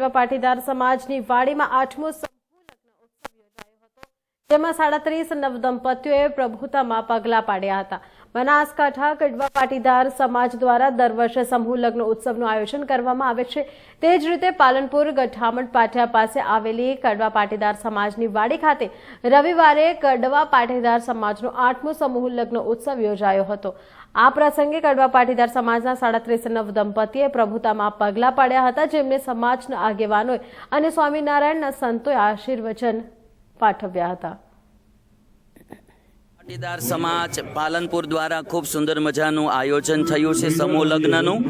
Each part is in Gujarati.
કડવા પાટીદાર સમાજની વાડીમાં 8મો સમૂહ લગ્ન ઉત્સવ યોજાયો હતો, જેમાં 37 નવદંપતીઓએ પ્રભુતામાં પગલાં પાડ્યા હતા। બનાસકાંઠા કડવા પાટીદાર સમાજ દ્વારા દર વર્ષે સમૂહ લગ્ન ઉત્સવનું આયોજન કરવામાં આવે છે। તે જ રીતે પાલનપુર ગઠામણ પાટિયા પાસે આવેલી કડવા પાટીદાર સમાજની વાડી ખાતે રવિવારે કડવા પાટીદાર સમાજનો 8મો સમૂહ લગ્ન ઉત્સવ યોજાયો હતો। આ પ્રસંગે કડવા પાટીદાર સમાજના 37 નવદંપતીએ પ્રભુતામાં પગલાં પાડ્યા હતા, જેમને સમાજના આગેવાનોએ અને સ્વામિનારાયણના સંતોએ આશીર્વચન પાઠવ્યા હતા। પાટીદાર સમાજ પાલનપુર દ્વારા ખૂબ સુંદર મજાનું આયોજન થયું છે સમૂહ લગ્નનું,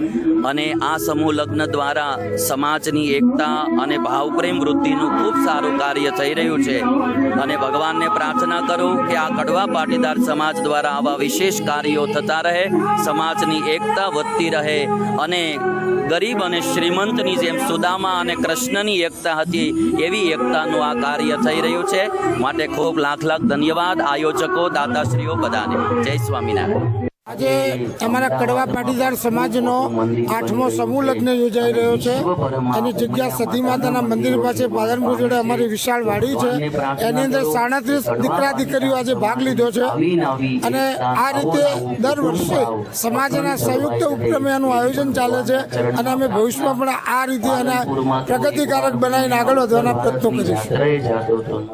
અને આ સમૂહ લગ્ન દ્વારા સમાજની એકતા અને ભાવપ્રેમ વૃદ્ધિનું ખૂબ સારું કાર્ય થઈ રહ્યું છે। અને ભગવાનને પ્રાર્થના કરું કે આ કડવા પાટીદાર સમાજ દ્વારા આવા વિશેષ કાર્યો થતા રહે, સમાજની એકતા વધતી રહે અને ગરીબ અને શ્રીમંતની જેમ સુદામા અને કૃષ્ણની એકતા હતી એવી એકતાનું આ કાર્ય થઈ રહ્યું છે। માટે ખૂબ લાખ લાખ ધન્યવાદ આયોજકો, દાતાશ્રીઓ બધાને। જય સ્વામિનારાયણ। આજે અમારા કડવા પાટીદાર સમાજનો 8મો સમૂહ લગ્ન યોજાઈ રહ્યો છે। એની જગ્યા સતી માતાના મંદિર પાસે પાલનપુર જોડે અમારી વિશાળ વાડી છે, એની અંદર 37 દીકરા દીકરીઓ આજે ભાગ લીધો છે। અને આ રીતે દર વર્ષે સમાજના સંયુક્ત ઉપક્રમે આનું આયોજન ચાલે છે, અને અમે ભવિષ્યમાં પણ આ રીતે એના પ્રગતિકારક બનાવીને આગળ વધવાના પ્રયત્નો કરીશું।